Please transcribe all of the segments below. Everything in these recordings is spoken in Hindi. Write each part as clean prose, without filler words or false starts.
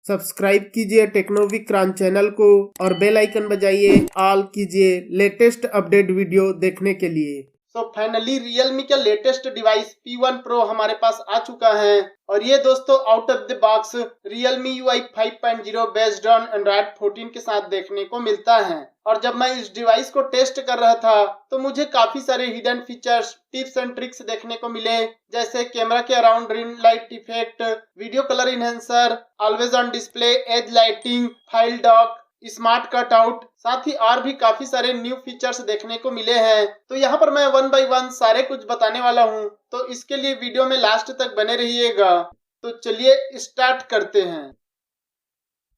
सब्सक्राइब कीजिए टेक्नोविक्रांत चैनल को और बेल आइकन बजाइए, ऑल कीजिए लेटेस्ट अपडेट वीडियो देखने के लिए। फाइनली Realme का लेटेस्ट डिवाइस P1 Pro हमारे पास आ चुका है और ये दोस्तों out of the box Realme UI 5.0 based on Android 14 के साथ देखने को मिलता है। और जब मैं इस डिवाइस को टेस्ट कर रहा था तो मुझे काफी सारे hidden features, tips and tricks देखने को मिले, जैसे कैमरा के around ring light effect, video colour enhancer, always on display, edge lighting, file dock, smart cut out, साथ ही और भी काफी सारे न्यू फीचर्स देखने को मिले हैं। तो यहाँ पर मैं वन बाय वन सारे कुछ बताने वाला हूँ, तो इसके लिए वीडियो में लास्ट तक बने रहिएगा। तो चलिए स्टार्ट करते हैं।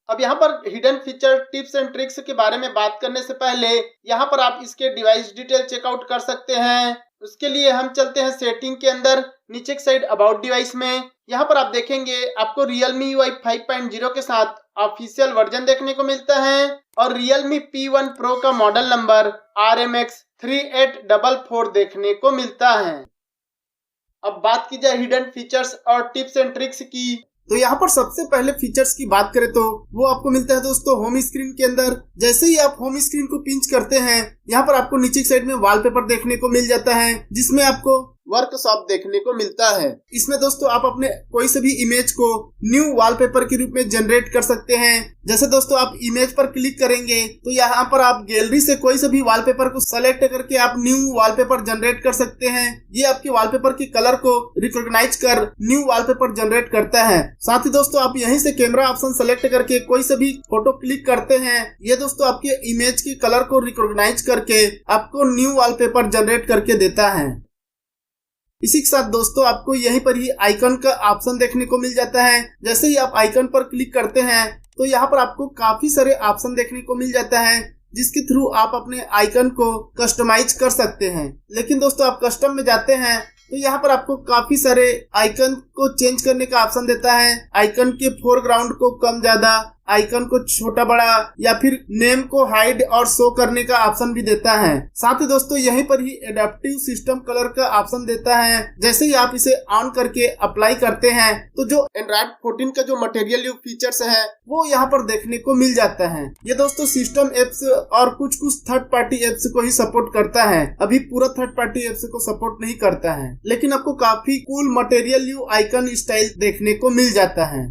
अब यहाँ पर hidden feature, tips and tricks के बारे में बात करने से पहले यहाँ पर आप इसके डिवाइस डिटेल चेकआउट कर सकते हैं। उसके लिए हम चलते हैं सेटिंग के अंदर, नीचे की साइड अबाउट डिवाइस में। यहाँ पर आप देखेंगे आपको Realme UI 5.0 के साथ ऑफिशियल वर्जन देखने को मिलता है और Realme P1 Pro का मॉडल नंबर RMX 3844 देखने को मिलता है। अब बात की जाए हिडन फीचर्स और टिप्स एंड ट्रिक्स की, तो यहाँ पर सबसे पहले फीचर्स की बात करें तो वो आपको मिलता है दोस्तों होम स्क्रीन के अंदर। जैसे ही आप होम स्क्रीन को पिंच करते हैं, यहाँ पर आपको नीचे की साइड में वॉलपेपर देखने को मिल जाता है, जिसमें आपको वर्कशॉप देखने को मिलता है। इसमें दोस्तों आप अपने कोई से भी इमेज को न्यू वॉलपेपर के रूप में जनरेट कर सकते हैं। जैसे दोस्तों आप इमेज पर क्लिक करेंगे तो यहाँ पर आप गैलरी से कोई से भी वॉलपेपर को सेलेक्ट करके आप न्यू वॉलपेपर जनरेट कर सकते हैं। ये आपके वॉलपेपर के कलर को रिकॉग्नाइज कर न्यू वॉलपेपर जनरेट करता है। साथ ही दोस्तों आप यहीं से कैमरा ऑप्शन सेलेक्ट करके कोई से भी फोटो क्लिक करते हैं, ये दोस्तों आपके इमेज के कलर को रिकॉग्नाइज करके आपको न्यू वॉलपेपर जनरेट करके देता है। इसी के साथ दोस्तों आपको यहीं पर ही आइकन का ऑप्शन देखने को मिल जाता है। जैसे ही आप आइकन पर क्लिक करते हैं तो यहाँ पर आपको काफी सारे ऑप्शन देखने को मिल जाता है, जिसके थ्रू आप अपने आइकन को कस्टमाइज कर सकते हैं। लेकिन दोस्तों आप कस्टम में जाते हैं तो यहाँ पर आपको काफी सारे आइकन को चेंज करने का ऑप्शन देता है। आइकन के फोरग्राउंड को कम ज्यादा, आइकन को छोटा बड़ा या फिर नेम को हाइड और शो करने का ऑप्शन भी देता है। साथ ही दोस्तों यहीं पर ही एडेप्टिव सिस्टम कलर का ऑप्शन देता है। जैसे ही आप इसे ऑन करके अप्लाई करते हैं तो जो Android 14 का जो मटेरियल फीचर्स है वो यहाँ पर देखने को मिल जाता है। ये दोस्तों सिस्टम एप्स और कुछ थर्ड पार्टी एप्स को ही सपोर्ट करता है, अभी पूरा थर्ड पार्टी एप्स को सपोर्ट नहीं करता है, लेकिन आपको काफी कूल मटेरियल आइकन स्टाइल देखने को मिल जाता है।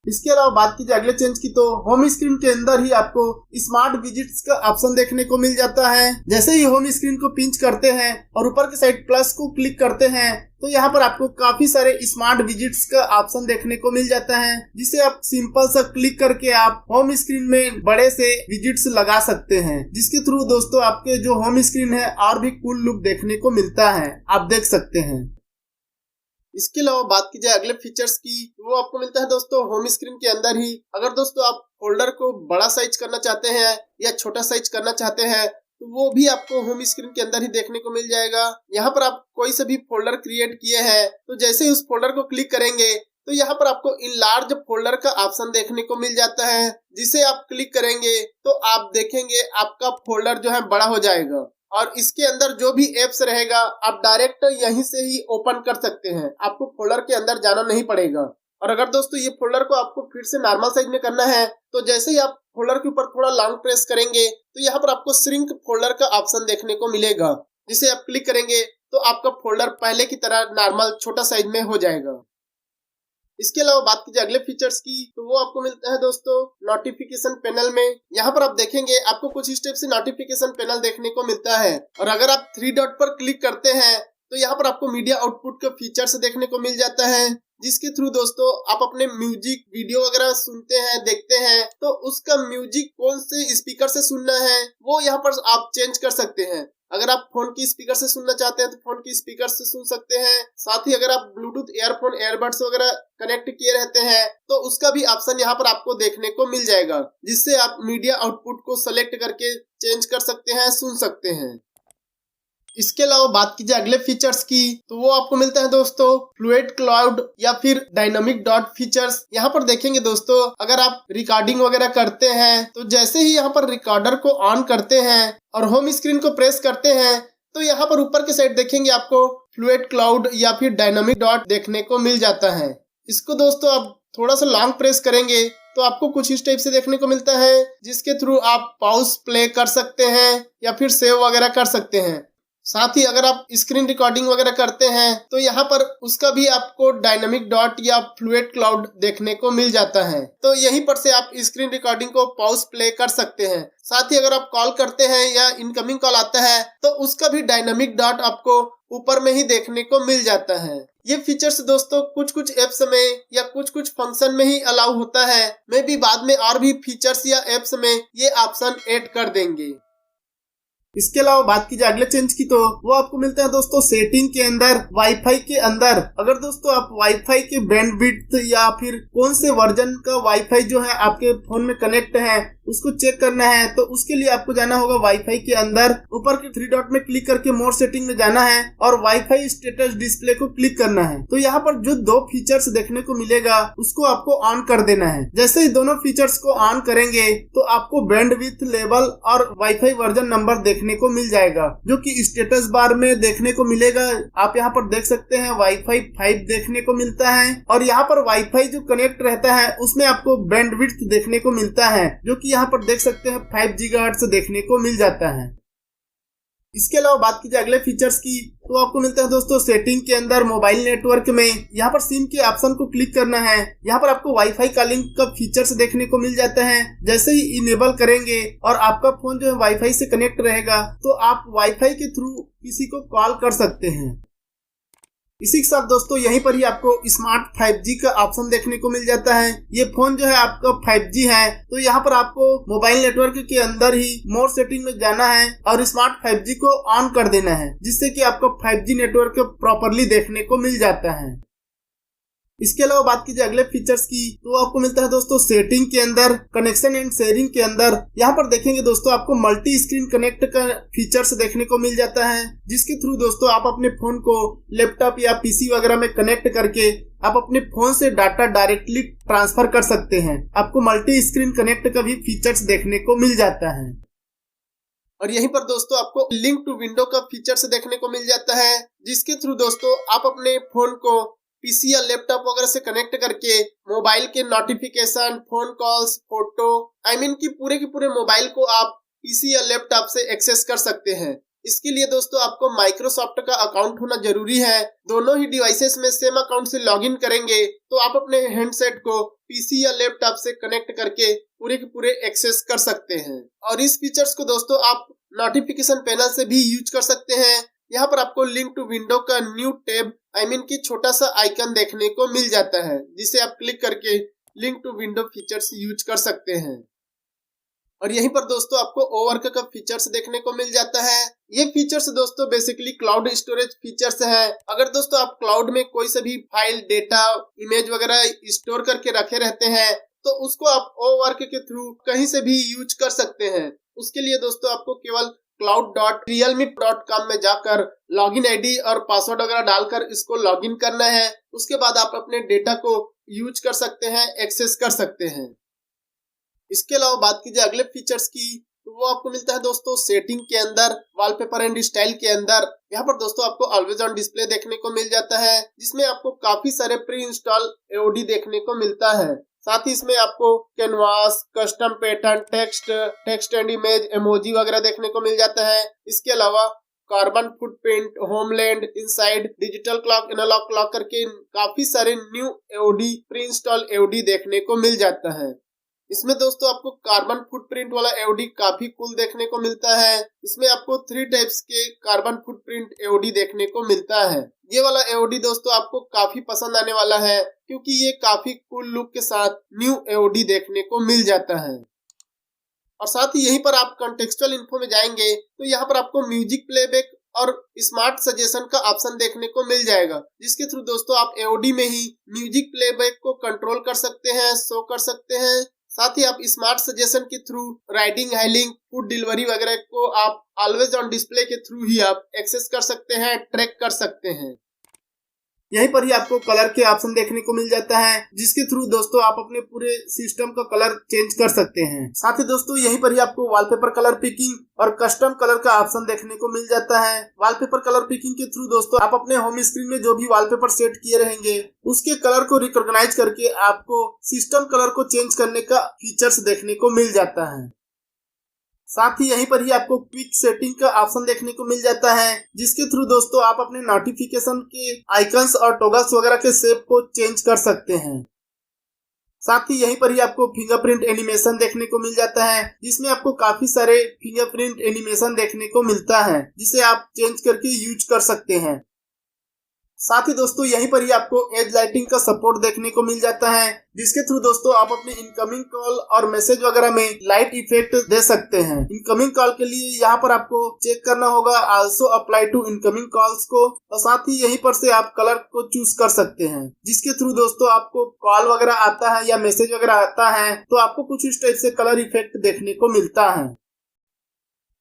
इसके अलावा बात की जाए अगले चेंज की, तो होम स्क्रीन के अंदर ही आपको स्मार्ट विजिट्स का ऑप्शन देखने को मिल जाता है। जैसे ही होम स्क्रीन को पिंच करते हैं और ऊपर के साइड प्लस को क्लिक करते हैं तो यहाँ पर आपको काफी सारे स्मार्ट विजिट्स का ऑप्शन देखने को मिल जाता है, जिसे आप सिंपल सा क्लिक करके आप होम स्क्रीन में बड़े से विजिट्स लगा सकते हैं, जिसके थ्रू दोस्तों आपके जो होम स्क्रीन है और भी कूल लुक देखने को मिलता है, आप देख सकते हैं। इसके अलावा बात की जाए अगले फीचर्स की, वो आपको मिलता है दोस्तों होम स्क्रीन के अंदर ही। अगर दोस्तों आप फोल्डर को बड़ा साइज करना चाहते हैं या छोटा साइज करना चाहते हैं तो वो भी आपको होम स्क्रीन के अंदर ही देखने को मिल जाएगा। यहाँ पर आप कोई से भी फोल्डर क्रिएट किए हैं तो जैसे ही उस फोल्डर को क्लिक करेंगे तो यहाँ पर आपको इनलार्ज फोल्डर का ऑप्शन देखने को मिल जाता है, जिसे आप क्लिक करेंगे तो आप देखेंगे आपका फोल्डर जो है बड़ा हो जाएगा और इसके अंदर जो भी एप्स रहेगा आप डायरेक्ट यहीं से ही ओपन कर सकते हैं, आपको फोल्डर के अंदर जाना नहीं पड़ेगा। और अगर दोस्तों ये फोल्डर को आपको फिर से नॉर्मल साइज में करना है तो जैसे ही आप फोल्डर के ऊपर थोड़ा लॉन्ग प्रेस करेंगे तो यहाँ पर आपको श्रिंक फोल्डर का ऑप्शन देखने को मिलेगा, जिसे आप क्लिक करेंगे तो आपका फोल्डर पहले की तरह नॉर्मल छोटा साइज में हो जाएगा। इसके अलावा बात की जाए अगले फीचर्स की, तो वो आपको मिलता है दोस्तों नोटिफिकेशन पैनल में। यहाँ पर आप देखेंगे आपको कुछ स्टेप से नोटिफिकेशन पैनल देखने को मिलता है और अगर आप 3 डॉट पर क्लिक करते हैं तो यहाँ पर आपको मीडिया आउटपुट का फीचर्स देखने को मिल जाता है, जिसके थ्रू दोस्तों आप अपने म्यूजिक वीडियो वगैरह सुनते हैं, देखते हैं, तो उसका म्यूजिक कौन से स्पीकर से सुनना है वो यहाँ पर आप चेंज कर सकते हैं। अगर आप फोन की स्पीकर से सुनना चाहते हैं तो फोन की स्पीकर से सुन सकते हैं। साथ ही अगर आप ब्लूटूथ ईयरफोन एयरबड्स वगैरह कनेक्ट किए रहते हैं तो उसका भी ऑप्शन यहाँ पर आपको देखने को मिल जाएगा, जिससे आप मीडिया आउटपुट को सेलेक्ट करके चेंज कर सकते हैं, सुन सकते हैं। इसके अलावा बात की जाए अगले फीचर्स की, तो वो आपको मिलता है दोस्तों फ्लूइड क्लाउड या फिर डायनामिक डॉट फीचर्स। यहाँ पर देखेंगे दोस्तों अगर आप रिकॉर्डिंग वगैरह करते हैं तो जैसे ही यहाँ पर रिकॉर्डर को ऑन करते हैं और होम स्क्रीन को प्रेस करते हैं तो यहाँ पर ऊपर के साइड देखेंगे आपको फ्लूइड क्लाउड या फिर डायनामिक डॉट देखने को मिल जाता है। इसको दोस्तों आप थोड़ा सा लॉन्ग प्रेस करेंगे तो आपको कुछ इस टाइप से देखने को मिलता है, जिसके थ्रू आप पॉज प्ले कर सकते हैं या फिर सेव वगैरह कर सकते हैं। साथ ही अगर आप स्क्रीन रिकॉर्डिंग वगैरह करते हैं तो यहाँ पर उसका भी आपको डायनामिक डॉट या फ्लूइड क्लाउड देखने को मिल जाता है। तो यहीं पर से आप स्क्रीन रिकॉर्डिंग को पॉज प्ले कर सकते हैं। साथ ही अगर आप कॉल करते हैं या इनकमिंग कॉल आता है तो उसका भी डायनामिक डॉट आपको ऊपर में ही देखने को मिल जाता है। ये फीचर्स दोस्तों कुछ एप्स में या कुछ फंक्शन में ही अलाउ होता है। मैं भी बाद में और भी फीचर्स या एप्स में ये ऑप्शन ऐड कर देंगे। इसके अलावा बात की जाए अगले चेंज की तो वो आपको मिलता है दोस्तों सेटिंग के अंदर वाईफाई के अंदर। अगर दोस्तों आप वाईफाई के बैंडविड्थ या फिर कौन से वर्जन का वाईफाई जो है आपके फोन में कनेक्ट है उसको चेक करना है तो उसके लिए आपको जाना होगा वाईफाई के अंदर, ऊपर के 3 डॉट में क्लिक करके मोर सेटिंग में जाना है और वाईफाई स्टेटस डिस्प्ले को क्लिक करना है। तो यहाँ पर जो 2 फीचर्स देखने को मिलेगा उसको आपको ऑन कर देना है। जैसे ही दोनों फीचर्स को ऑन करेंगे तो आपको बैंडविड्थ लेवल और वाईफाई वर्जन नंबर देखने को मिल जाएगा, जो कि स्टेटस बार में देखने को मिलेगा। आप यहाँ पर देख सकते हैं वाईफाई 5 देखने को मिलता है और यहाँ पर वाईफाई जो कनेक्ट रहता है उसमें आपको बैंडविड्थ देखने को मिलता है, जो कि यहाँ पर देख सकते हैं 5 गीगाहर्ट्ज देखने को मिल जाता है। इसके अलावा बात की जाए अगले फीचर्स की तो आपको मिलता है दोस्तों सेटिंग के अंदर मोबाइल नेटवर्क में यहाँ पर सिम के ऑप्शन को क्लिक करना है। यहाँ पर आपको वाईफाई कॉलिंग का फीचर्स देखने को मिल जाता है। जैसे ही इनेबल करेंगे और आपका फोन जो है वाईफाई से कनेक्ट रहेगा तो आप वाईफाई के थ्रू किसी को कॉल कर सकते हैं। इसी के साथ दोस्तों यहीं पर ही आपको स्मार्ट 5G का ऑप्शन देखने को मिल जाता है। ये फोन जो है आपका 5G है तो यहाँ पर आपको मोबाइल नेटवर्क के अंदर ही मोर सेटिंग में जाना है और स्मार्ट 5G को ऑन कर देना है, जिससे कि आपको 5G नेटवर्क प्रॉपरली देखने को मिल जाता है। इसके अलावा बात कीजिए अगले फीचर्स की तो आपको मिलता है दोस्तों सेटिंग के अंदर कनेक्शन एंड शेयरिंग के अंदर। यहाँ पर देखेंगे दोस्तों आपको मल्टी स्क्रीन कनेक्ट का फीचर्स देखने को मिल जाता है, जिसके थ्रू दोस्तों आप अपने फोन को लैपटॉप या पीसी वगैरह में कनेक्ट करके आप अपने फोन से डाटा डायरेक्टली ट्रांसफर कर सकते हैं। आपको मल्टी स्क्रीन कनेक्ट का भी फीचर्स देखने को मिल जाता है। और यहीं पर दोस्तों आपको लिंक टू विंडो का फीचर्स देखने को मिल जाता है, जिसके थ्रू दोस्तों आप अपने फोन को पीसी या लैपटॉप वगैरह से कनेक्ट करके मोबाइल के नोटिफिकेशन, फोन कॉल्स, फोटो की पूरे मोबाइल को आप पीसी या लैपटॉप से एक्सेस कर सकते हैं। इसके लिए दोस्तों आपको माइक्रोसॉफ्ट का अकाउंट होना जरूरी है। दोनों ही डिवाइसेस में सेम अकाउंट से लॉगिन करेंगे तो आप अपने हैंडसेट को पीसी या लैपटॉप से कनेक्ट करके पूरे एक्सेस कर सकते हैं। और इस फीचर्स को दोस्तों आप नोटिफिकेशन पैनल से भी यूज कर सकते हैं। यहाँ पर आपको लिंक टू विंडो का न्यू टैब की छोटा सा आइकन देखने को मिल जाता है, जिसे आप क्लिक करके link to window features use कर सकते हैं। और यहीं पर दोस्तों आपको ओवरवर्क का फीचर्स देखने को मिल जाता है। ये फीचर्स दोस्तों बेसिकली क्लाउड स्टोरेज फीचर्स है। अगर दोस्तों आप क्लाउड में कोई से भी फाइल, डेटा, इमेज वगैरह स्टोर करके रखे रहते हैं तो उसको आप ओवरवर्क के थ्रू कहीं से भी यूज कर सकते हैं। उसके लिए दोस्तों आपको केवल cloud.realme.com में जाकर लॉगिन आईडी और पासवर्ड वगैरह डालकर इसको लॉगिन करना है। उसके बाद आप अपने डेटा को यूज कर सकते हैं, एक्सेस कर सकते हैं। इसके अलावा बात कीजिए अगले फीचर्स की तो वो आपको मिलता है दोस्तों सेटिंग के अंदर वॉलपेपर एंड स्टाइल के अंदर। यहाँ पर दोस्तों आपको ऑलवेज ऑन डिस्प्ले देखने को मिल जाता है, जिसमें आपको काफी सारे प्री इंस्टॉल एओडी देखने को मिलता है। साथ ही इसमें आपको canvas, custom pattern, text and image, emoji वगैरह देखने को मिल जाता है। इसके अलावा carbon footprint, homeland, inside, digital clock, analogue clock करके काफी सारे new AOD, pre install AOD देखने को मिल जाता है। इसमें दोस्तों आपको कार्बन फुटप्रिंट वाला एओडी काफी कूल देखने को मिलता है। इसमें आपको 3 टाइप्स के कार्बन फुटप्रिंट एओडी देखने को मिलता है। ये वाला एओडी दोस्तों आपको काफी पसंद आने वाला है, क्योंकि ये काफी कूल लुक के साथ न्यू एओडी देखने को मिल जाता है। और साथ ही यहीं पर आप कॉन्टेक्सचुअल इन्फो में जाएंगे तो यहाँ पर आपको म्यूजिक प्लेबैक और स्मार्ट सजेशन का ऑप्शन देखने को मिल जाएगा, जिसके थ्रू दोस्तों आप एओडी में ही म्यूजिक प्लेबैक को कंट्रोल कर सकते हैं, शो कर सकते हैं। साथ ही आप स्मार्ट सजेशन के थ्रू राइडिंग, हाइलिंग, फूड डिलीवरी वगैरह को आप ऑलवेज ऑन डिस्प्ले के थ्रू ही आप एक्सेस कर सकते हैं, ट्रैक कर सकते हैं। यहीं पर ही आपको कलर के ऑप्शन देखने को मिल जाता है, जिसके थ्रू दोस्तों आप अपने पूरे सिस्टम का कलर चेंज कर सकते हैं। साथ ही दोस्तों यहीं पर ही आपको वॉलपेपर कलर पिकिंग और कस्टम कलर का ऑप्शन देखने को मिल जाता है। वॉलपेपर कलर पिकिंग के थ्रू दोस्तों आप अपने होम स्क्रीन में जो भी वॉलपेपर सेट किए रहेंगे उसके कलर को रिकॉग्नाइज करके आपको सिस्टम कलर को चेंज करने का फीचर्स देखने को मिल जाता है। साथ ही यहीं पर ही आपको क्विक सेटिंग का ऑप्शन देखने को मिल जाता है, जिसके थ्रू दोस्तों आप अपने नोटिफिकेशन के आइकन्स और टॉगल्स वगैरह के शेप को चेंज कर सकते हैं। साथ ही यहीं पर ही आपको फिंगरप्रिंट एनिमेशन देखने को मिल जाता है, जिसमें आपको काफी सारे फिंगरप्रिंट एनिमेशन देखने को मिलता है, जिसे आप चेंज करके यूज कर सकते हैं। साथ ही दोस्तों यहीं पर ही आपको एज लाइटिंग का सपोर्ट देखने को मिल जाता है, जिसके थ्रू दोस्तों आप अपने इनकमिंग कॉल और मैसेज वगैरह में लाइट इफेक्ट दे सकते हैं। इनकमिंग कॉल के लिए यहाँ पर आपको चेक करना होगा also apply to incoming calls को, और साथ ही यहीं पर से आप कलर को चूज कर सकते हैं, जिसके थ्रू दोस्तों आपको कॉल वगैरह आता है या मैसेज वगैरह आता है तो आपको कुछ इस टाइप से कलर इफेक्ट देखने को मिलता है।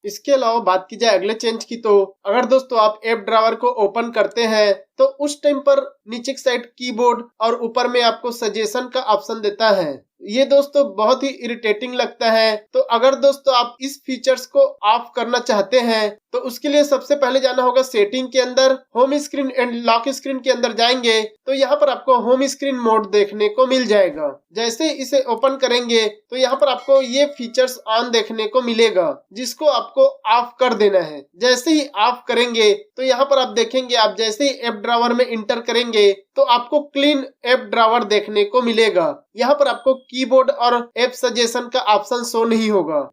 इसके अलावा बात की जाए अगले चेंज की, तो अगर दोस्तों आप ऐप ड्रावर को ओपन करते हैं तो उस टाइम पर नीचे की साइड कीबोर्ड और ऊपर में आपको सजेशन का ऑप्शन देता है। ये दोस्तों बहुत ही इरिटेटिंग लगता है। तो अगर दोस्तों आप इस फीचर्स को ऑफ करना चाहते हैं तो उसके लिए सबसे पहले जाना होगा सेटिंग के अंदर, home screen and lock screen के अंदर जाएंगे तो यहाँ पर आपको होम स्क्रीन मोड देखने को मिल जाएगा। जैसे इसे ओपन करेंगे तो यहाँ पर आपको ये फीचर्स ऑन देखने को मिलेगा, जिसको आपको ऑफ कर देना है। जैसे ही ऑफ करेंगे तो यहाँ पर आप देखेंगे, आप जैसे ही ऐप ड्रावर में इंटर करेंगे तो आपको क्लीन ऐप ड्रावर देखने को मिलेगा। यहाँ पर आपको कीबोर्ड और ऐप सजेशन का ऑप्शन शो नहीं होगा।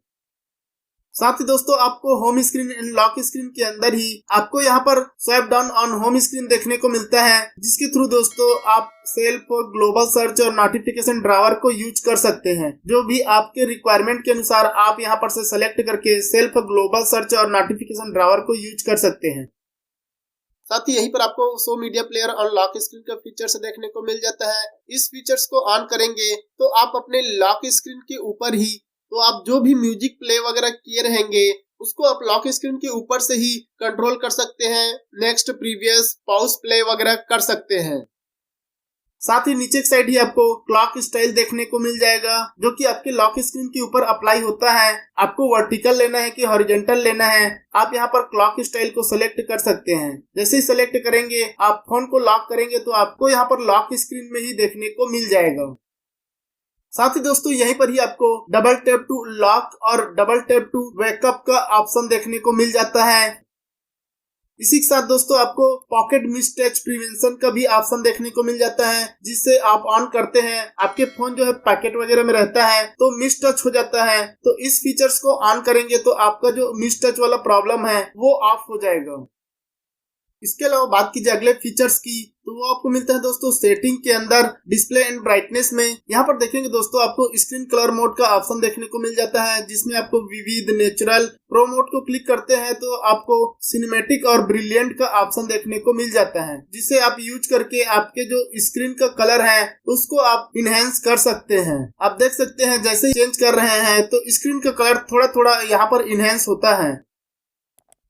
साथ ही दोस्तों आपको home screen and lock screen के अंदर ही आपको यहाँ पर swipe down on home screen देखने को मिलता है, जिसके थ्रू दोस्तों आप सेल्फ ग्लोबल सर्च और नोटिफिकेशन ड्रावर को यूज कर सकते हैं। जो भी आपके रिक्वायरमेंट के अनुसार आप यहाँ पर से सेलेक्ट करके सेल्फ ग्लोबल सर्च और नोटिफिकेशन ड्रावर को यूज कर सकते हैं। साथ ही यहीं पर आपको शो मीडिया प्लेयर और लॉक स्क्रीन का फीचर्स देखने को मिल जाता है। इस फीचर्स को ऑन करेंगे तो आप अपने लॉक स्क्रीन के ऊपर ही, तो आप जो भी म्यूजिक प्ले वगैरह किए रहेंगे उसको आप लॉक स्क्रीन के ऊपर से ही कंट्रोल कर सकते हैं। नेक्स्ट, प्रीवियस, पॉज प्ले वगैरह कर सकते हैं। साथ ही नीचे की साइड ही आपको क्लॉक स्टाइल देखने को मिल जाएगा, जो कि आपके लॉक स्क्रीन के ऊपर अप्लाई होता है। आपको वर्टिकल लेना है कि हॉरिजॉन्टल लेना है, आप यहाँ पर क्लॉक स्टाइल को सेलेक्ट कर सकते हैं। जैसे ही सेलेक्ट करेंगे, आप फोन को लॉक करेंगे तो आपको यहाँ पर लॉक स्क्रीन में ही देखने को मिल जाएगा। साथ ही दोस्तों यहीं पर ही आपको डबल टैप टू लॉक और डबल टैप टू बैकअप का ऑप्शन देखने को मिल जाता है। इसी के साथ दोस्तों आपको पॉकेट मिस टच प्रिवेंशन का भी ऑप्शन देखने को मिल जाता है, जिससे आप ऑन करते हैं, आपके फोन जो है पैकेट वगैरह में रहता है तो मिस टच हो जाता है। तो इस फीचर्स को ऑन करेंगे तो आपका जो मिस टच वाला प्रॉब्लम है वो ऑफ हो जाएगा। इसके अलावा बात की जाए अगले फीचर्स की, तो वो आपको मिलता है दोस्तों सेटिंग के अंदर डिस्प्ले एंड ब्राइटनेस में। यहाँ पर देखेंगे दोस्तों आपको स्क्रीन कलर मोड का ऑप्शन देखने को मिल जाता है, जिसमें आपको विविध, नेचुरल, प्रो मोड को क्लिक करते हैं तो आपको सिनेमैटिक और ब्रिलियंट का ऑप्शन देखने को मिल जाता है, जिसे आप यूज करके आपके जो स्क्रीन का कलर है उसको आप इनहेंस कर सकते हैं। आप देख सकते हैं जैसे ही चेंज कर रहे हैं तो स्क्रीन का कलर थोड़ा थोड़ा यहाँ पर इनहेंस होता है।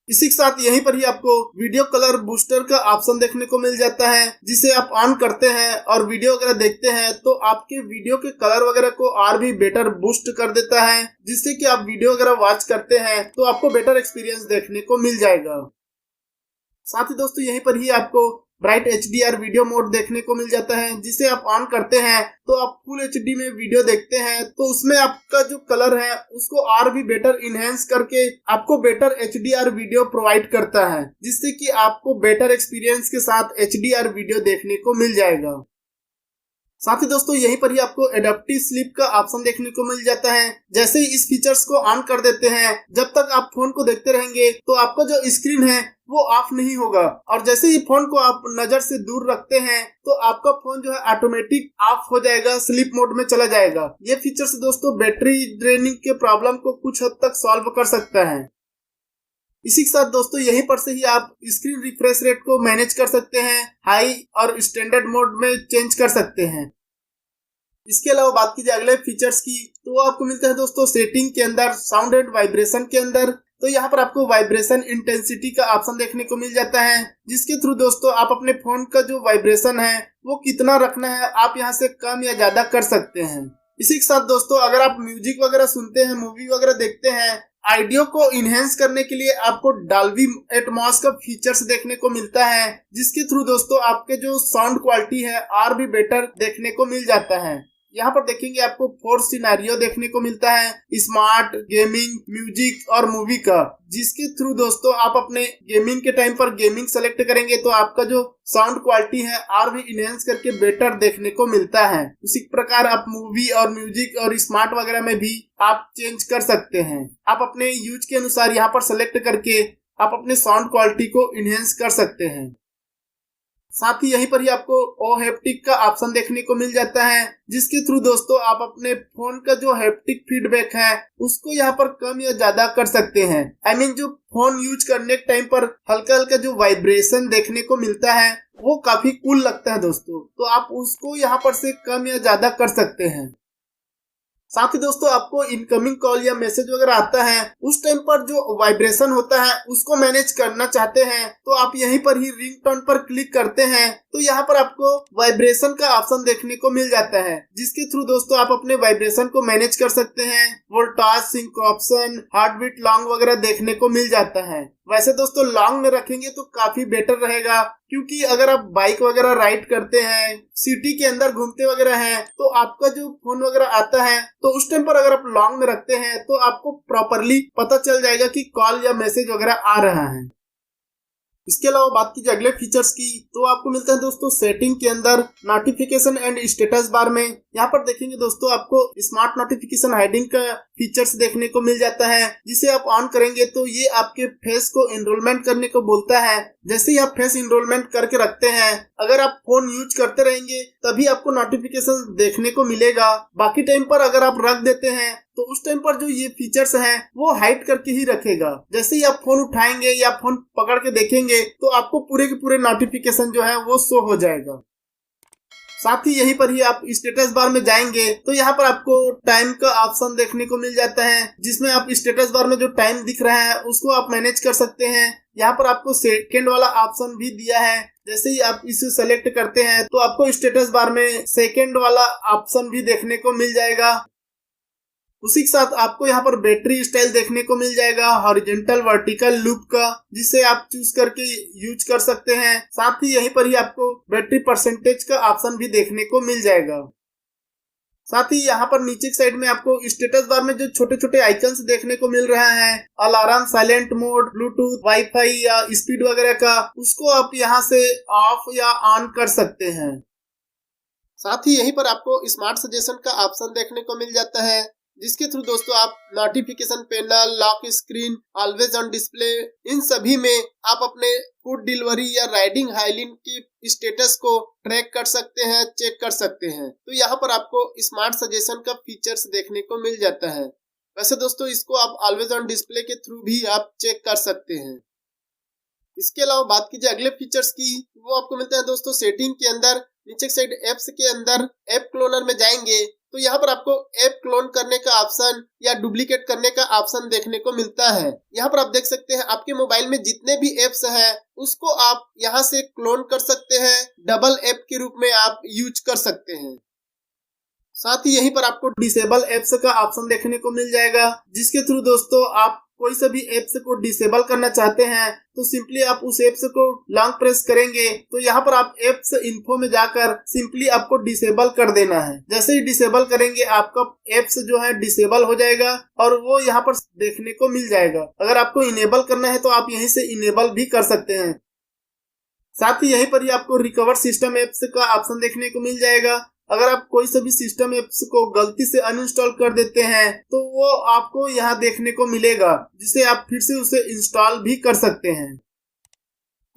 इसी के साथ यहीं पर ही आपको वीडियो कलर बूस्टर का ऑप्शन देखने को मिल जाता है, जिसे आप ऑन करते हैं और वीडियो वगैरह देखते हैं तो आपके वीडियो के कलर वगैरह को और भी बेटर बूस्ट कर देता है, जिससे कि आप वीडियो वगैरह वॉच करते हैं तो आपको बेटर एक्सपीरियंस देखने को मिल जाएगा। साथ ही दोस्तों यहीं पर ही आपको ब्राइट HDR वीडियो मोड देखने को मिल जाता है, जिसे आप ऑन करते हैं तो आप फुल HD में वीडियो देखते हैं तो उसमें आपका जो कलर है उसको और भी बेटर इनहेंस करके आपको बेटर HDR वीडियो प्रोवाइड करता है, जिससे कि आपको बेटर एक्सपीरियंस के साथ HDR वीडियो देखने को मिल जाएगा। साथ ही दोस्तों यहीं पर ही आपको एडाप्टिव स्लीप का ऑप्शन देखने को मिल जाता है। जैसे ही इस फीचर्स को ऑन कर देते हैं, जब तक आप फोन को देखते रहेंगे तो आपका जो स्क्रीन है वो ऑफ नहीं होगा, और जैसे ही फोन को आप नजर से दूर रखते हैं तो आपका फोन जो है ऑटोमेटिक ऑफ हो जाएगा, स्लीप मोड में चला जाएगा। ये फीचर्स दोस्तों बैटरी ड्रेनिंग के प्रॉब्लम को कुछ हद तक सॉल्व कर सकता है। इसी के साथ दोस्तों यहीं पर से ही आप स्क्रीन रिफ्रेश रेट को मैनेज कर सकते हैं, हाई और स्टैंडर्ड मोड में चेंज कर सकते हैं। इसके अलावा बात की जाए अगले फीचर्स की, तो वो आपको मिलता है दोस्तों सेटिंग के अंदर, साउंड एंड वाइब्रेशन के अंदर। तो यहाँ पर आपको वाइब्रेशन इंटेंसिटी का ऑप्शन देखने को मिल जाता है, जिसके थ्रू दोस्तों आप अपने फोन का जो वाइब्रेशन है वो कितना रखना है आप यहाँ से कम या ज्यादा कर सकते हैं। इसी के साथ दोस्तों अगर आप म्यूजिक वगैरह सुनते हैं, मूवी वगैरह देखते हैं, ऑडियो को इनहेंस करने के लिए आपको डॉल्बी एटमॉस का फीचर्स देखने को मिलता है, जिसके थ्रू दोस्तों आपके जो साउंड क्वालिटी है और भी बेटर देखने को मिल जाता है। यहाँ पर देखेंगे आपको 4 सिनेरियो देखने को मिलता है, स्मार्ट, गेमिंग, म्यूजिक और मूवी का, जिसके थ्रू दोस्तों आप अपने गेमिंग के टाइम पर गेमिंग सेलेक्ट करेंगे तो आपका जो साउंड क्वालिटी है और भी इनहेंस करके बेटर देखने को मिलता है। उसी प्रकार आप मूवी और म्यूजिक और स्मार्ट वगैरह में भी आप चेंज कर सकते हैं। आप अपने यूज के अनुसार यहाँ पर सेलेक्ट करके आप अपने साउंड क्वालिटी को इनहेंस कर सकते हैं। साथ ही यहीं पर ही आपको ओ हैप्टिक का ऑप्शन देखने को मिल जाता है, जिसके थ्रू दोस्तों आप अपने फोन का जो हैप्टिक फीडबैक है उसको यहाँ पर कम या ज्यादा कर सकते हैं। जो फोन यूज करने के टाइम पर हल्का हल्का जो वाइब्रेशन देखने को मिलता है वो काफी कूल लगता है दोस्तों, तो आप उसको यहाँ पर से कम या ज्यादा कर सकते हैं। साथ ही दोस्तों आपको इनकमिंग कॉल या मैसेज वगैरह आता है, उस टाइम पर जो वाइब्रेशन होता है उसको मैनेज करना चाहते हैं तो आप यहीं पर ही रिंगटोन पर क्लिक करते हैं तो यहाँ पर आपको वाइब्रेशन का ऑप्शन देखने को मिल जाता है, जिसके थ्रू दोस्तों आप अपने वाइब्रेशन को मैनेज कर सकते हैं। वोल्टाज, सिंकोप्शन, हार्ट बीट लॉन्ग वगैरह देखने को मिल जाता है। वैसे दोस्तों लॉन्ग में रखेंगे तो काफी बेटर रहेगा, क्योंकि अगर आप बाइक वगैरह राइड करते हैं, सिटी के अंदर घूमते वगैरह हैं, तो आपका जो फोन वगैरह आता है तो उस टाइम पर अगर आप लॉन्ग में रखते हैं तो आपको प्रॉपरली पता चल जाएगा कि कॉल या मैसेज वगैरह आ रहा है। इसके अलावा बात कीजिए अगले फीचर्स की, तो आपको मिलता है दोस्तों सेटिंग के अंदर नोटिफिकेशन एंड स्टेटस बार में। यहाँ पर देखेंगे दोस्तों आपको स्मार्ट नोटिफिकेशन हाइडिंग का फीचर्स देखने को मिल जाता है, जिसे आप ऑन करेंगे तो ये आपके फेस को एनरोलमेंट करने को बोलता है। जैसे ही आप फेस एनरोलमेंट करके रखते हैं, अगर आप फोन यूज करते रहेंगे तभी आपको नोटिफिकेशन देखने को मिलेगा। बाकी टाइम पर अगर आप रख देते हैं तो उस टाइम पर जो ये फीचर्स हैं वो हाइड करके ही रखेगा। जैसे ही आप फोन उठाएंगे या फोन पकड़ के देखेंगे तो आपको पूरे के पूरे नोटिफिकेशन जो है वो शो हो जाएगा। साथ ही यहीं पर ही आप स्टेटस बार में जाएंगे तो यहाँ पर आपको टाइम का ऑप्शन देखने को मिल जाता है, जिसमें आप स्टेटस बार में जो टाइम दिख रहा है उसको आप मैनेज कर सकते हैं। यहाँ पर आपको सेकंड वाला ऑप्शन भी दिया है, जैसे ही आप इसे सेलेक्ट करते हैं तो आपको स्टेटस बार में सेकंड वाला ऑप्शन भी देखने को मिल जाएगा। उसी के साथ आपको यहाँ पर बैटरी स्टाइल देखने को मिल जाएगा, हॉरिजॉन्टल वर्टिकल लूप का, जिसे आप चूज करके यूज कर सकते हैं। साथ ही यहीं पर ही आपको बैटरी परसेंटेज का ऑप्शन भी देखने को मिल जाएगा। साथ ही यहाँ पर नीचे की साइड में आपको स्टेटस बार में जो छोटे छोटे आइकन्स देखने को मिल रहा है, alarm, silent mode, Bluetooth, wifi या स्पीड वगैरह का, उसको आप यहाँ से ऑफ या ऑन कर सकते हैं। साथ ही यहीं पर आपको स्मार्ट सजेशन का ऑप्शन देखने को मिल जाता है, जिसके थ्रू दोस्तों आप notification panel, lock screen, always on display, इन सभी में आप अपने फूड डिलीवरी या राइडिंग हाइलिंग की स्टेटस को ट्रैक कर सकते हैं, चेक कर सकते हैं। तो यहाँ पर आपको स्मार्ट सजेशन का फीचर्स देखने को मिल जाता है। वैसे दोस्तों इसको आप ऑलवेज ऑन डिस्प्ले के थ्रू भी आप चेक कर सकते हैं। इसके अलावा बात कीजिए अगले फीचर्स की, वो आपको मिलता है दोस्तों सेटिंग के अंदर, नीचे की साइड एप्स के अंदर ऐप क्लोनर में जाएंगे तो यहाँ पर आपको ऐप क्लोन करने का ऑप्शन या डुप्लीकेट करने का ऑप्शन देखने को मिलता है। यहाँ पर आप देख सकते हैं आपके मोबाइल में जितने भी एप्स हैं उसको आप यहाँ से क्लोन कर सकते हैं, डबल ऐप के रूप में आप यूज कर सकते हैं। साथ ही यहीं पर आपको डिसेबल एप्स का ऑप्शन देखने को मिल जाएगा, जिसके थ्रू दोस्तों आप कोई सा भी एप्स को डिसेबल करना चाहते हैं तो सिंपली आप उस एप्स को लॉन्ग प्रेस करेंगे तो यहाँ पर आप एप्स इन्फो में जाकर सिंपली आपको डिसेबल कर देना है। जैसे ही डिसेबल करेंगे आपका एप्स जो है डिसेबल हो जाएगा और वो यहाँ पर देखने को मिल जाएगा। अगर आपको इनेबल करना है तो आप यहीं से इनेबल भी कर सकते हैं। साथ ही यहीं पर ही आपको रिकवर सिस्टम एप्स का ऑप्शन देखने को मिल जाएगा। अगर आप कोई सा भी सिस्टम एप्स को गलती से अनइंस्टॉल कर देते हैं तो वो आपको यहाँ देखने को मिलेगा, जिसे आप फिर से उसे इंस्टॉल भी कर सकते हैं।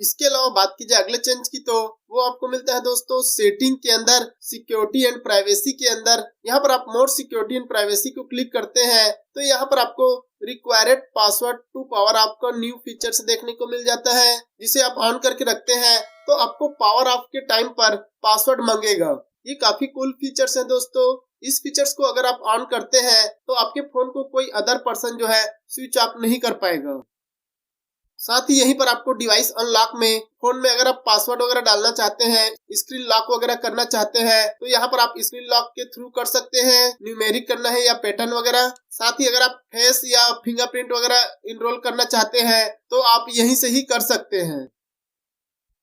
इसके अलावा बात कीजिए अगले चेंज की, तो वो आपको मिलता है दोस्तों सेटिंग के अंदर सिक्योरिटी एंड प्राइवेसी के अंदर। यहाँ पर आप मोर सिक्योरिटी एंड प्राइवेसी को क्लिक करते हैं तो यहाँ पर आपको रिक्वायर्ड पासवर्ड टू पावर आपका न्यू फीचर्स देखने को मिल जाता है, जिसे आप ऑन करके रखते हैं तो आपको पावर ऑफ के टाइम पर पासवर्ड मांगेगा। ये काफी कूल फीचर्स हैं दोस्तों। इस फीचर्स को अगर आप ऑन करते हैं तो आपके फोन को कोई अदर पर्सन जो है स्विच ऑफ नहीं कर पाएगा। साथ ही यहीं पर आपको डिवाइस अनलॉक में फोन में अगर आप पासवर्ड वगैरह डालना चाहते हैं, स्क्रीन लॉक वगैरह करना चाहते हैं तो यहाँ पर आप स्क्रीन लॉक के थ्रू कर सकते हैं। न्यूमेरिक करना है या पैटर्न वगैरह। साथ ही अगर आप फेस या फिंगरप्रिंट वगैरह इनरोल करना चाहते हैं तो आप यहीं से ही कर सकते हैं।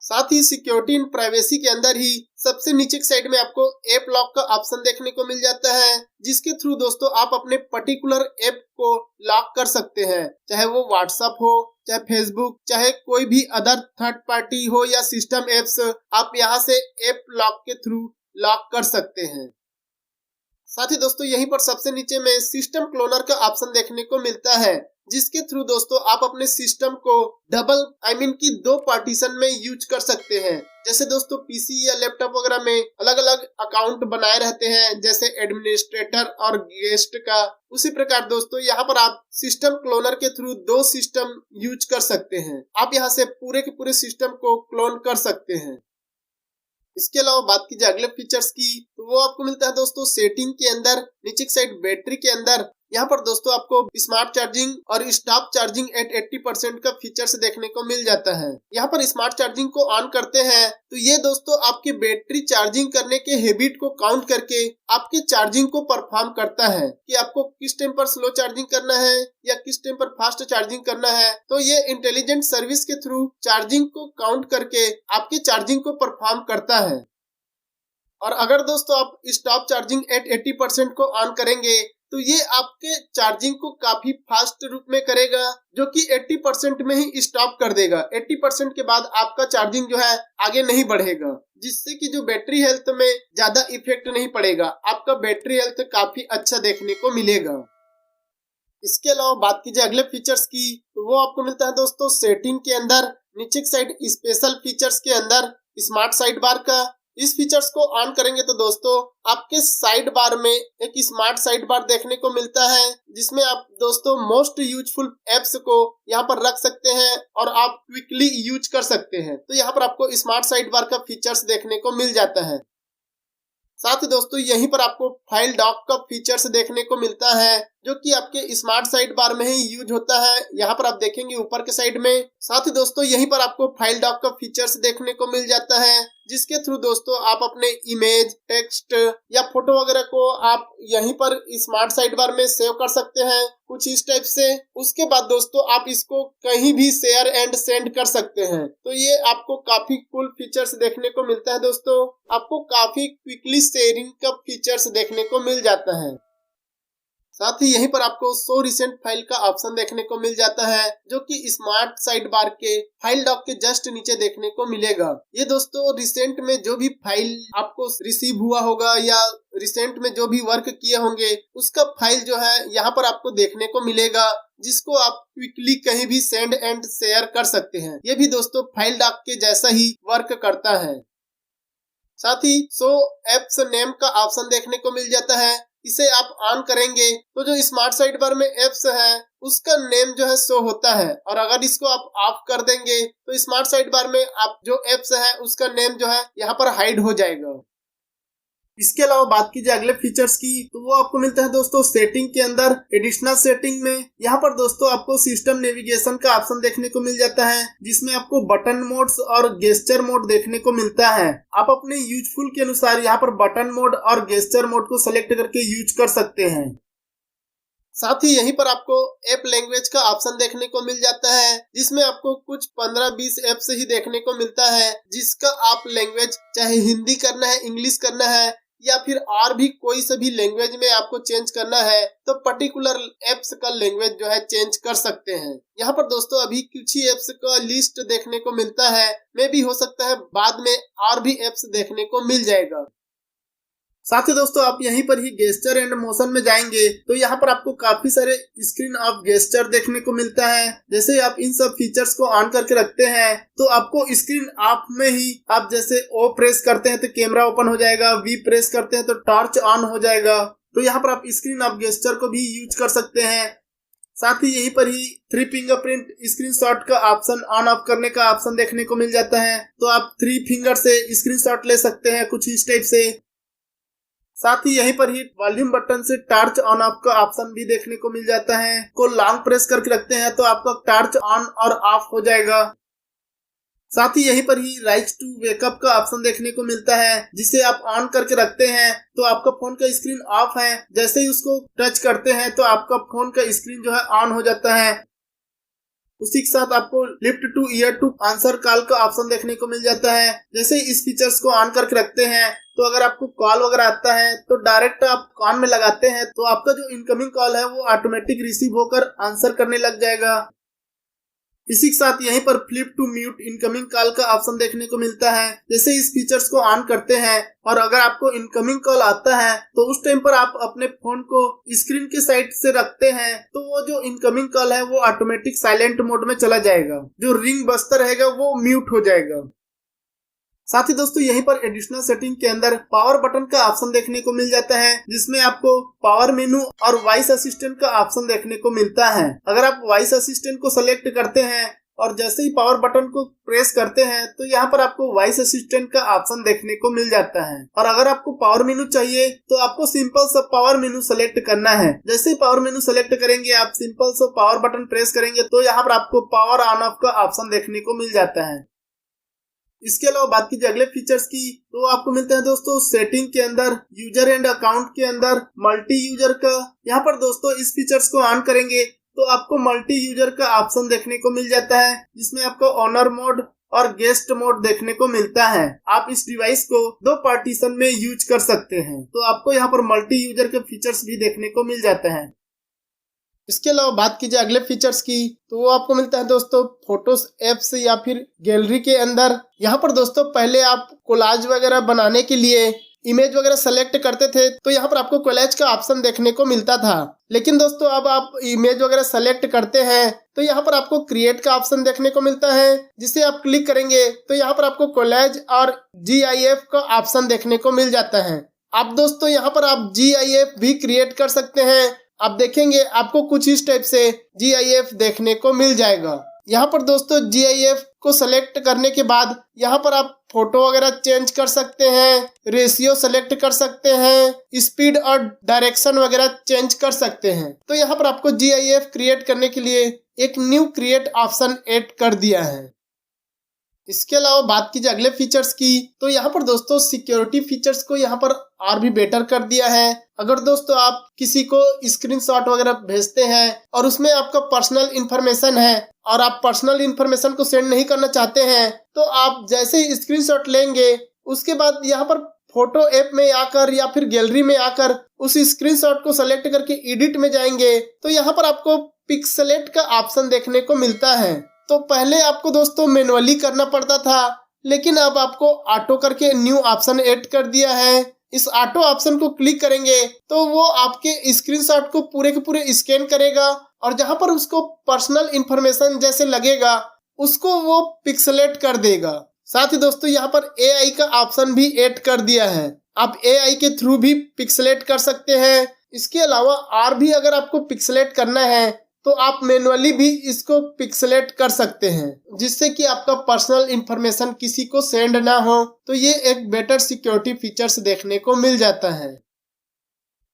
साथ ही सिक्योरिटी एंड प्राइवेसी के अंदर ही सबसे नीचे की साइड में आपको ऐप लॉक का ऑप्शन देखने को मिल जाता है, जिसके थ्रू दोस्तों आप अपने पर्टिकुलर ऐप को लॉक कर सकते हैं, चाहे वो व्हाट्सएप हो, चाहे फेसबुक, चाहे कोई भी अदर थर्ड पार्टी हो या सिस्टम एप्स, आप यहाँ से ऐप लॉक के थ्रू लॉक कर सकते हैं। साथ ही दोस्तों यहीं पर सबसे नीचे में सिस्टम क्लोनर का ऑप्शन देखने को मिलता है, जिसके थ्रू दोस्तों आप अपने सिस्टम को डबल की 2 पार्टीशन में यूज कर सकते हैं। जैसे दोस्तों पीसी या लैपटॉप वगैरह में अलग अलग अकाउंट बनाए रहते हैं, जैसे एडमिनिस्ट्रेटर और गेस्ट का, उसी प्रकार दोस्तों यहाँ पर आप सिस्टम क्लोनर के थ्रू 2 सिस्टम यूज कर सकते हैं। आप यहाँ से पूरे के पूरे सिस्टम को क्लोन कर सकते हैं। इसके अलावा बात कीजिए अगले फीचर्स की, तो वो आपको मिलता है दोस्तों सेटिंग के अंदर नीचे की साइड बैटरी के अंदर। यहाँ पर दोस्तों आपको स्मार्ट चार्जिंग और स्टॉप चार्जिंग एट 80% का फीचर्स देखने को मिल जाता है। यहाँ पर स्मार्ट चार्जिंग को ऑन करते हैं तो ये दोस्तों आपकी बैटरी चार्जिंग करने के हैबिट को काउंट करके आपके चार्जिंग को परफॉर्म करता है कि आपको किस टाइम पर स्लो चार्जिंग करना है या किस टाइम पर फास्ट चार्जिंग करना है। तो ये इंटेलिजेंट सर्विस के थ्रू चार्जिंग को काउंट करके आपके चार्जिंग को परफॉर्म करता है। और अगर दोस्तों आप स्टॉप चार्जिंग एट 80% को ऑन करेंगे तो ये आपके चार्जिंग को काफी फास्ट रूप में करेगा, जो कि 80% में ही स्टॉप कर देगा। 80% के बाद आपका चार्जिंग जो है आगे नहीं बढ़ेगा, जिससे कि जो बैटरी हेल्थ में ज्यादा इफेक्ट नहीं पड़ेगा। आपका बैटरी हेल्थ काफी अच्छा देखने को मिलेगा। इसके अलावा बात कीजिए अगले फीचर्स की, तो वो आपको मिलता है दोस्तों सेटिंग के अंदर नीचे की साइड स्पेशल फीचर्स के अंदर स्मार्ट साइड बार का। इस फीचर्स को ऑन करेंगे तो दोस्तों आपके साइड बार में एक स्मार्ट साइड बार देखने को मिलता है, जिसमें आप दोस्तों मोस्ट यूजफुल एप्स को यहाँ पर रख सकते हैं और आप क्विकली यूज कर सकते हैं। तो यहाँ पर आपको स्मार्ट साइड बार का फीचर्स देखने को मिल जाता है। साथ ही दोस्तों यहीं पर आपको फाइल डॉक का फीचर्स देखने को मिलता है, जो कि आपके स्मार्ट साइड बार में ही यूज होता है। यहाँ पर आप देखेंगे ऊपर के साइड में। साथ ही दोस्तों यहीं पर आपको फाइल डॉक का फीचर्स देखने को मिल जाता है, जिसके थ्रू दोस्तों आप अपने इमेज, टेक्स्ट या फोटो वगैरह को आप यहीं पर स्मार्ट साइड बार में सेव कर सकते हैं, कुछ इस टाइप से। उसके बाद दोस्तों आप इसको कहीं भी शेयर एंड सेंड कर सकते हैं। तो ये आपको काफी कूल फीचर्स देखने को मिलता है दोस्तों। आपको काफी क्विकली शेयरिंग का फीचर्स देखने को मिल जाता है। साथ ही यहीं पर आपको शो रिसेंट फाइल का ऑप्शन देखने को मिल जाता है, जो कि स्मार्ट साइड बार के फाइल डॉक के जस्ट नीचे देखने को मिलेगा। ये दोस्तों रिसेंट में जो भी फाइल आपको रिसीव हुआ होगा या रिसेंट में जो भी वर्क किए होंगे, उसका फाइल जो है यहाँ पर आपको देखने को मिलेगा, जिसको आप क्विकली कहीं भी सेंड एंड शेयर कर सकते हैं। ये भी दोस्तों फाइल डॉक के जैसा ही वर्क करता है। साथ ही शो एप्स नेम का ऑप्शन देखने को मिल जाता है। इसे आप ऑन करेंगे तो जो स्मार्ट साइड बार में एप्स है उसका नेम जो है शो होता है, और अगर इसको आप ऑफ कर देंगे तो स्मार्ट साइड बार में आप जो एप्स है उसका नेम जो है यहाँ पर हाइड हो जाएगा। इसके अलावा बात कीजिए अगले फीचर्स की, तो वो आपको मिलता है दोस्तों सेटिंग के अंदर एडिशनल सेटिंग में। यहाँ पर दोस्तों आपको सिस्टम नेविगेशन का ऑप्शन देखने को मिल जाता है, जिसमें आपको बटन मोड्स और गेस्चर मोड देखने को मिलता है। आप अपने यूजफुल के अनुसार यहाँ पर बटन मोड और गेस्चर मोड को सिलेक्ट करके यूज कर सकते हैं। साथ ही यहीं पर आपको ऐप लैंग्वेज का ऑप्शन देखने को मिल जाता है, जिसमें आपको कुछ 15-20 ऐप से ही देखने को मिलता है, जिसका आप लैंग्वेज चाहे हिंदी करना है, इंग्लिश करना है या फिर और भी कोई से भी लैंग्वेज में आपको चेंज करना है तो पर्टिकुलर एप्स का लैंग्वेज जो है चेंज कर सकते हैं। यहाँ पर दोस्तों अभी कुछ ही एप्स का लिस्ट देखने को मिलता है, में भी हो सकता है बाद में और भी एप्स देखने को मिल जाएगा। साथ ही दोस्तों आप यहीं पर ही गेस्चर एंड मोशन में जाएंगे तो यहाँ पर आपको काफी सारे स्क्रीन ऑफ गेस्चर देखने को मिलता है। जैसे आप इन सब फीचर्स को ऑन करके रखते हैं तो आपको स्क्रीन ऑफ में ही आप जैसे ओ प्रेस करते हैं तो कैमरा ओपन हो जाएगा, वी प्रेस करते हैं तो टॉर्च ऑन हो जाएगा। तो यहाँ पर आप स्क्रीन ऑफ गेस्चर को भी यूज कर सकते हैं। साथ ही यहीं पर ही 3 फिंगरप्रिंट स्क्रीनशॉट का ऑप्शन ऑन ऑफ करने का ऑप्शन देखने को मिल जाता है, तो आप 3 फिंगर से स्क्रीनशॉट ले सकते हैं कुछ इस टाइप से। साथ ही यहीं पर ही वॉल्यूम बटन से टॉर्च ऑन ऑफ का ऑप्शन भी देखने को मिल जाता है। को लॉन्ग प्रेस करके रखते हैं तो आपका टॉर्च ऑन और ऑफ हो जाएगा। साथ ही यहीं पर ही राइज टू वेकअप का ऑप्शन देखने को मिलता है, जिसे आप ऑन करके रखते हैं तो आपका फोन का स्क्रीन ऑफ है, जैसे ही उसको टच करते हैं तो आपका फोन का स्क्रीन जो है ऑन हो जाता है। उसी के साथ आपको lift to ear to answer call का ऑप्शन देखने को मिल जाता है। जैसे इस फीचर्स को ऑन करके रखते हैं तो अगर आपको कॉल वगैरह आता है तो डायरेक्ट आप कान में लगाते हैं तो आपका जो इनकमिंग कॉल है वो ऑटोमेटिक रिसीव होकर आंसर करने लग जाएगा। इसी के साथ यहीं पर flip to mute incoming call का ऑप्शन देखने को मिलता है। जैसे इस फीचर्स को ऑन करते हैं और अगर आपको इनकमिंग कॉल आता है तो उस टाइम पर आप अपने फोन को स्क्रीन के साइड से रखते हैं तो वो जो इनकमिंग कॉल है वो ऑटोमेटिक साइलेंट मोड में चला जाएगा, जो रिंग बजता रहेगा वो म्यूट हो जाएगा। साथ ही दोस्तों यहीं पर एडिशनल सेटिंग के अंदर पावर बटन का ऑप्शन देखने को मिल जाता है, जिसमें आपको पावर मेनू और वॉइस असिस्टेंट का ऑप्शन देखने को मिलता है। अगर आप वॉइस असिस्टेंट को सेलेक्ट करते हैं और जैसे ही पावर बटन को प्रेस करते हैं तो यहाँ पर आपको वॉइस असिस्टेंट का ऑप्शन देखने को मिल जाता है। और अगर आपको पावर मेनू चाहिए तो आपको सिंपल सा पावर मेनू सेलेक्ट करना है। जैसे ही पावर मेनू सेलेक्ट करेंगे आप सिंपल सा पावर बटन प्रेस करेंगे तो यहाँ पर आपको पावर ऑन ऑफ का ऑप्शन देखने को मिल जाता है। इसके अलावा बात कीजिए अगले फीचर्स की तो आपको मिलता है दोस्तों सेटिंग के अंदर यूजर एंड अकाउंट के अंदर मल्टी यूजर का। यहाँ पर दोस्तों इस फीचर्स को ऑन करेंगे तो आपको मल्टी यूजर का ऑप्शन देखने को मिल जाता है, जिसमें आपको ऑनर मोड और गेस्ट मोड देखने को मिलता है। आप इस डिवाइस को 2 पार्टीशन में यूज कर सकते हैं, तो आपको यहाँ पर मल्टी यूजर के फीचर्स भी देखने को मिल जाते हैं। इसके अलावा बात कीजिए अगले फीचर्स की तो वो आपको मिलता है दोस्तों फोटोज एप्स या फिर गैलरी के अंदर। यहाँ पर दोस्तों पहले आप कोलाज वगैरह बनाने के लिए इमेज वगैरह सेलेक्ट करते थे तो यहाँ पर आपको कोलाज का ऑप्शन देखने को मिलता था, लेकिन दोस्तों अब आप इमेज वगैरह सेलेक्ट करते हैं तो यहाँ पर आपको क्रिएट का ऑप्शन देखने को मिलता है, जिसे आप क्लिक करेंगे तो यहाँ पर आपको कोलाज और GIF का ऑप्शन देखने को मिल जाता है। अब दोस्तों यहाँ पर आप GIF भी क्रिएट कर सकते हैं। आप देखेंगे आपको कुछ इस टाइप से GIF देखने को मिल जाएगा। यहाँ पर दोस्तों GIF को सेलेक्ट करने के बाद यहाँ पर आप फोटो वगैरह चेंज कर सकते हैं, रेशियो सेलेक्ट कर सकते हैं, स्पीड और डायरेक्शन वगैरह चेंज कर सकते हैं। तो यहाँ पर आपको GIF क्रिएट करने के लिए एक न्यू क्रिएट ऑप्शन ऐड कर दिया है। इसके अलावा बात कीजिए अगले फीचर्स की तो यहाँ पर दोस्तों सिक्योरिटी फीचर्स को यहाँ पर और भी बेटर कर दिया है। अगर दोस्तों आप किसी को स्क्रीनशॉट वगैरह भेजते हैं और उसमें आपका पर्सनल इंफॉर्मेशन है और आप पर्सनल इंफॉर्मेशन को सेंड नहीं करना चाहते हैं तो आप जैसे ही स्क्रीनशॉट लेंगे उसके बाद यहाँ पर फोटो ऐप में आकर या फिर गैलरी में आकर उस स्क्रीनशॉट को सेलेक्ट करके एडिट में जाएंगे तो यहाँ पर आपको पिक्सेलेट का ऑप्शन देखने को मिलता है। तो पहले आपको दोस्तों मैनुअली करना पड़ता था, लेकिन अब आपको ऑटो करके न्यू ऑप्शन ऐड कर दिया है। इस ऑटो ऑप्शन को क्लिक करेंगे तो वो आपके स्क्रीनशॉट को पूरे के पूरे स्कैन करेगा और जहां पर उसको पर्सनल इंफॉर्मेशन जैसे लगेगा उसको वो पिक्सेलेट कर देगा। साथ ही दोस्तों यहाँ पर AI का ऑप्शन भी ऐड कर दिया है। आप AI के थ्रू भी पिक्सेलेट कर सकते हैं। इसके अलावा और भी अगर आपको पिक्सेलेट करना है तो आप मैनुअली भी इसको पिक्सेलेट कर सकते हैं, जिससे कि आपका पर्सनल इंफॉर्मेशन किसी को सेंड ना हो। तो ये एक बेटर सिक्योरिटी फीचर्स देखने को मिल जाता है।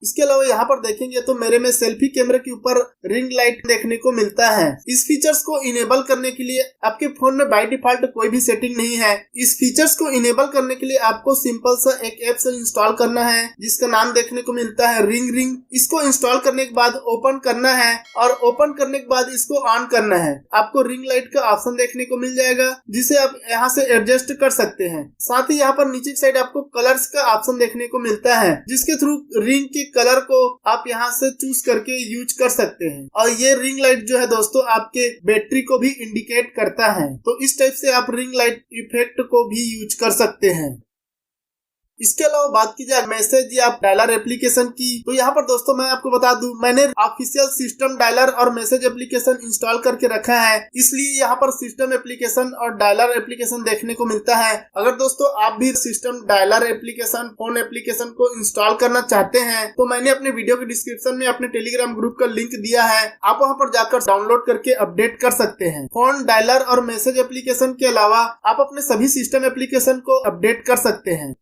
इसके अलावा यहाँ पर देखेंगे तो मेरे में सेल्फी कैमरे के ऊपर रिंग लाइट देखने को मिलता है। इस फीचर्स को इनेबल करने के लिए आपके फोन में बाय डिफॉल्ट कोई भी सेटिंग नहीं है। इस फीचर्स को इनेबल करने के लिए आपको सिंपल सा एक ऐप से इंस्टॉल करना है, जिसका नाम देखने को मिलता है रिंग। इसको इंस्टॉल करने के बाद ओपन करना है और ओपन करने के बाद इसको ऑन करना है। आपको रिंग लाइट का ऑप्शन देखने को मिल जाएगा, जिसे आप यहाँ से एडजस्ट कर सकते हैं। साथ ही यहाँ पर नीचे की साइड आपको कलर्स का ऑप्शन देखने को मिलता है, जिसके थ्रू रिंग के कलर को आप यहाँ से चूज करके यूज कर सकते हैं। और ये रिंग लाइट जो है दोस्तों आपके बैटरी को भी इंडिकेट करता है। तो इस टाइप से आप रिंग लाइट इफेक्ट को भी यूज कर सकते हैं। इसके अलावा बात की जाए मैसेज या डायलर एप्लीकेशन की तो यहाँ पर दोस्तों मैं आपको बता दूं, मैंने ऑफिशियल सिस्टम डायलर और मैसेज एप्लीकेशन इंस्टॉल करके रखा है, इसलिए यहाँ पर सिस्टम एप्लीकेशन और डायलर एप्लीकेशन देखने को मिलता है। अगर दोस्तों आप भी system dialer application phone application को इंस्टॉल करना चाहते हैं तो मैंने अपने वीडियो के डिस्क्रिप्शन में अपने टेलीग्राम ग्रुप का लिंक दिया है, आप वहाँ पर जाकर डाउनलोड करके अपडेट कर सकते हैं। फोन डायलर और मैसेज एप्लीकेशन के अलावा आप अपने सभी सिस्टम एप्लीकेशन को अपडेट कर सकते हैं।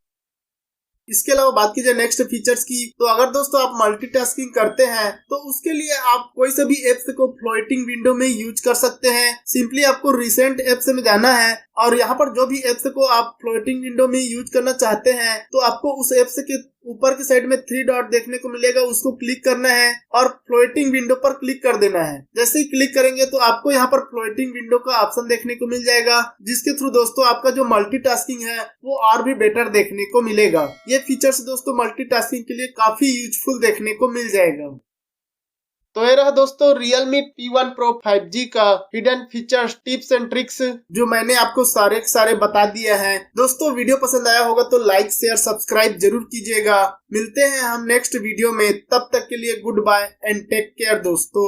इसके अलावा बात की जाए नेक्स्ट फीचर्स की, तो अगर दोस्तों आप मल्टीटास्किंग करते हैं तो उसके लिए आप कोई सा भी एप्स को फ्लोटिंग विंडो में यूज कर सकते हैं। सिंपली आपको रिसेंट एप्स में जाना है और यहाँ पर जो भी एप्स को आप फ्लोटिंग विंडो में यूज करना चाहते हैं तो आपको उस एप्स के ऊपर की साइड में 3 डॉट देखने को मिलेगा, उसको क्लिक करना है और फ्लोटिंग विंडो पर क्लिक कर देना है। जैसे ही क्लिक करेंगे तो आपको यहाँ पर फ्लोटिंग विंडो का ऑप्शन देखने को मिल जाएगा, जिसके थ्रू दोस्तों आपका जो मल्टीटास्किंग है वो और भी बेटर देखने को मिलेगा। ये फीचर्स दोस्तों मल्टीटास्किंग के लिए काफी यूजफुल देखने को मिल जाएगा। तो ये रहा दोस्तों Realme P1 Pro 5G का hidden features, tips and tricks जो मैंने आपको सारे बता दिया है। दोस्तों वीडियो पसंद आया होगा तो लाइक शेयर सब्सक्राइब जरूर कीजिएगा। मिलते हैं हम नेक्स्ट वीडियो में, तब तक के लिए goodbye and take care दोस्तों।